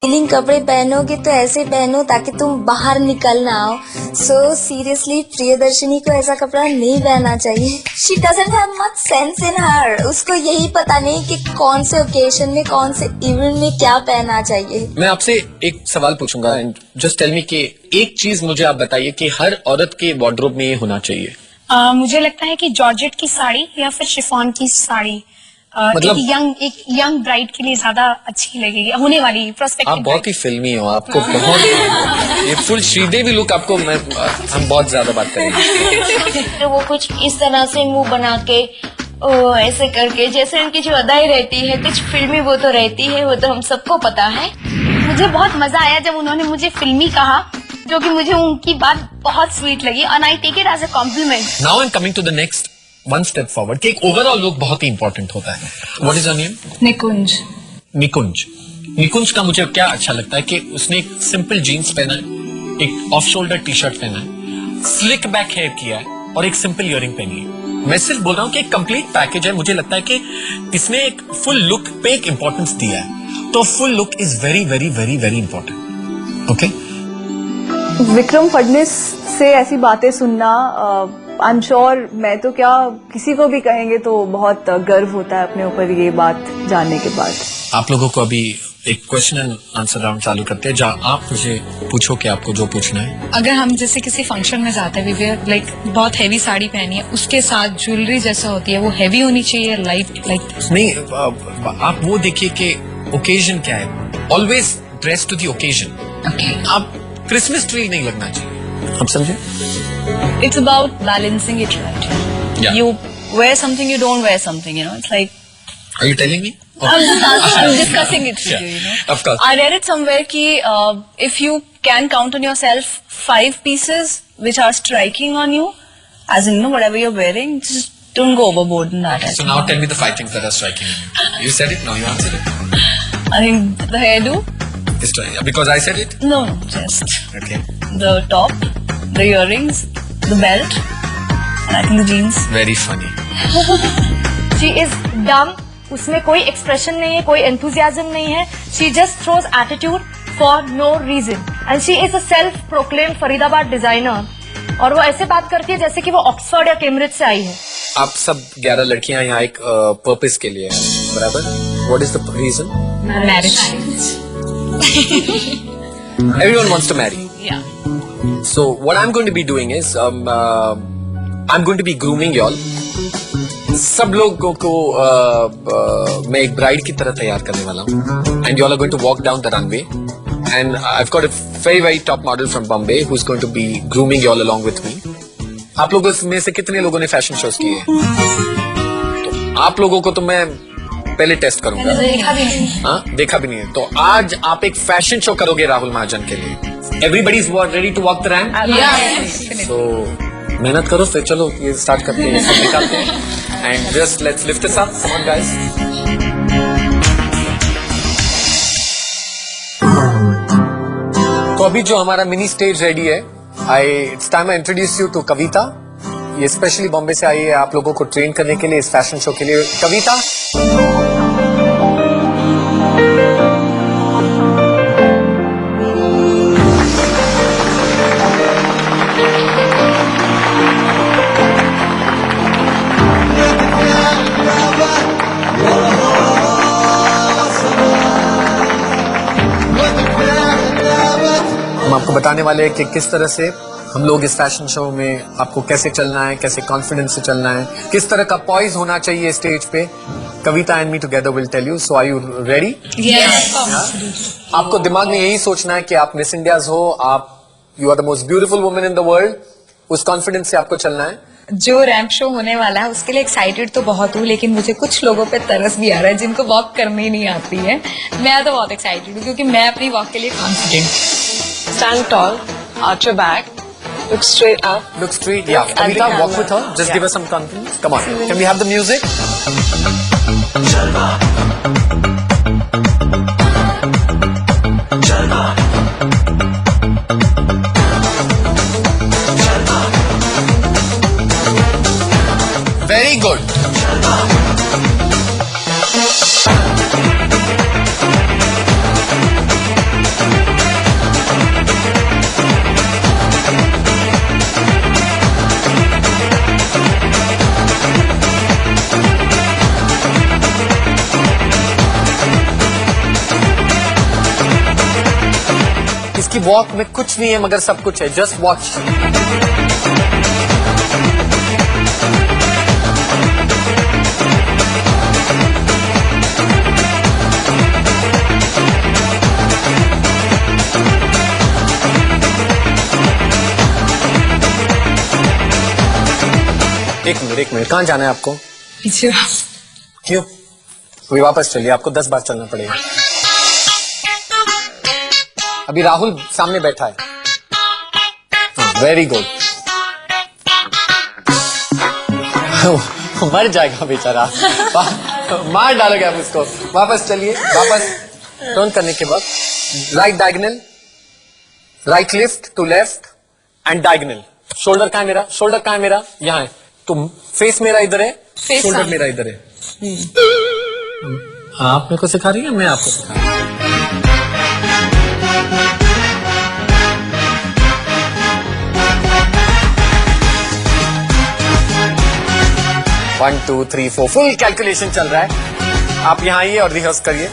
Feeling कपड़े पहनोगे तो ऐसे पहनो ताकि तुम बाहर निकल ना आओ। सो सीरियसली प्रियदर्शनी को ऐसा कपड़ा नहीं पहनना चाहिए। She doesn't have much sense in her. उसको यही पता नहीं कि कौन से ओकेजन में कौन से इवेंट में क्या पहनना चाहिए। मैं आपसे एक सवाल पूछूंगा एंड जस्ट टेल मी कि एक चीज मुझे आप बताइए कि हर औरत के वार्डरोब में ये होना चाहिए। मुझे लगता है कि जॉर्जेट की साड़ी या फिर शिफॉन की साड़ी मतलब एक यंग ब्राइड के लिए ज्यादा अच्छी लगेगी, होने वाली प्रोस्पेक्टिव। आप बहुत ही फिल्मी हो, आपको बहुत ये फुल श्रीदेवी लुक आपको हम बहुत ज्यादा बात करेंगे। तो वो कुछ इस तरह से मुंह बना के ऐसे करके, जैसे उनकी जो अदाई रहती है कुछ फिल्मी वो तो रहती है, वो तो हम सबको पता है। मुझे बहुत मजा आया जब उन्होंने मुझे फिल्मी कहा, जो कि मुझे उनकी बात बहुत स्वीट लगी और I take it as a compliment. Now I am coming to the next one step forward कि एक ओवरऑल लुक बहुत ही इंपॉर्टेंट होता है। What is your name? Nikunj. Nikunj. Nikunj का मुझे क्या अच्छा लगता है कि उसने एक सिंपल जीन्स पहना है, एक ऑफ शोल्डर टी शर्ट पहना है, स्लिक बैक हेयर किया है और एक सिंपल इयरिंग पहनी है। मैं सिर्फ बोल रहा हूँ कि एक कंप्लीट पैकेज है। मुझे लगता है कि इसने एक फुल लुक पे एक इंपॉर्टेंस दिया है, तो full look is very very very very important. Okay, Vikram Fadnavis से ऐसी बातें सुनना, आई एम श्योर मैं तो क्या किसी को भी कहेंगे तो बहुत गर्व होता है अपने ऊपर ये बात जानने के बाद। आप लोगों को अभी एक क्वेश्चन एंड आंसर राउंड चालू करते हैं जहाँ आप मुझे पूछो कि आपको जो पूछना है। अगर हम जैसे किसी फंक्शन में जाते हैं, विवेक लाइक बहुत हैवी साड़ी पहनी है, उसके साथ ज्वेलरी जैसा होती है, वो हैवी होनी चाहिए लाइट लाइक नहीं, आप वो देखिए कि ओकेजन क्या है। Always dress to the occasion. Okay, आप क्रिसमस ट्री नहीं लगना चाहिए, आप समझे? It's about balancing it right. Yeah. You wear something, you don't wear something, you know. It's like Are you telling me? I'm discussing it with Yeah, you, you know. of course. I read it somewhere ki if you can count on yourself 5 pieces which are striking on you, as in, you know, whatever you're wearing, just don't go overboard in that. So now tell me the 5 things that are striking you. You said it, now you answered it. I think the hairdo. Because I said it? No, just Okay. the top, the earrings, the belt, and I think the jeans. Very funny. She is dumb, उसमें कोई expression नहीं है, कोई enthusiasm नहीं है। She just throws attitude for no reason and she is a self proclaim Faridabad designer. और वो ऐसे बात करती है जैसे कि वो ऑक्सफोर्ड या कैम्ब्रिज से आई है। आप सब 11 लड़कियां यहाँ एक पर्पस के लिए हैं, बराबर? What is the reason? Marriage. Everyone wants to marry. Yeah. So what I'm going to be doing is I'm going to be grooming y'all. सब लोगों को मैं एक ब्राइड की तरह तैयार करने वाला हूँ and y'all are going to walk down the runway and I've got a very very top model from Bombay who's going to be grooming y'all along with me. आप लोगों में से कितने लोगों ने फैशन शोज किए? तो आप लोगों को तो मैं पहले टेस्ट करूंगा। हाँ, देखा भी नहीं है। तो आज आप एक फैशन शो करोगे राहुल महाजन के लिए। Everybody is ready to walk the ramp? तो मेहनत करो, फिर चलो ये स्टार्ट करते हैं, सब निकालते हैं and just let's lift this up. Come on guys. तो अभी जो हमारा मिनी स्टेज रेडी है, it's time I introduce you to Kavita. ये स्पेशली बॉम्बे से आई है आप लोगों को ट्रेन करने के लिए इस फैशन शो के लिए। कविता, हम आपको बताने वाले हैं कि किस तरह से हम लोग इस फैशन शो में आपको कैसे चलना है, कैसे कॉन्फिडेंस से चलना है, किस तरह का पॉइज होना चाहिए स्टेज पे। Kavita and me together will tell you. So are you ready? Yes. आपको दिमाग में यही सोचना है कि आप मिस इंडियाज हो, आप you are the most beautiful woman in the world. उस कॉन्फिडेंस से आपको चलना है। जो रैंप शो होने वाला है उसके लिए एक्साइटेड तो बहुत हूँ, लेकिन मुझे कुछ लोगों पे तरस भी आ रहा है जिनको वॉक करनी नहीं आती है। मैं तो बहुत एक्साइटेड हूँ क्योंकि मैं अपनी वॉक के लिए confident. Stand tall, arch your back, look straight up. Look straight. Yeah. Kavita, walk with her. Just give us some confidence. Come on. Can we have the music? Very good. आपकी walk में कुछ नहीं है मगर सब कुछ है. Just watch. एक मिनट कहाँ जाना है आपको? पीछे क्यों? अभी वापस चलिए, आपको 10 बार चलना पड़ेगा. अभी राहुल सामने बैठा है. Very good. मर जाएगा बेचारा. मार डालोगे आप उसको. वापस चलिए, वापस टर्न करने के बाद right diagonal, right lift to left and diagonal. Shoulder कहाँ है मेरा? शोल्डर कहाँ है मेरा? यहाँ है. तो फेस मेरा इधर है, शोल्डर मेरा इधर है. आप मेरे को सिखा रही है, मैं आपको सिखा रही हूँ. वन 2 3 4 फुल कैलकुलेशन चल रहा है. आप यहाँ आइए और रिहर्स करिए.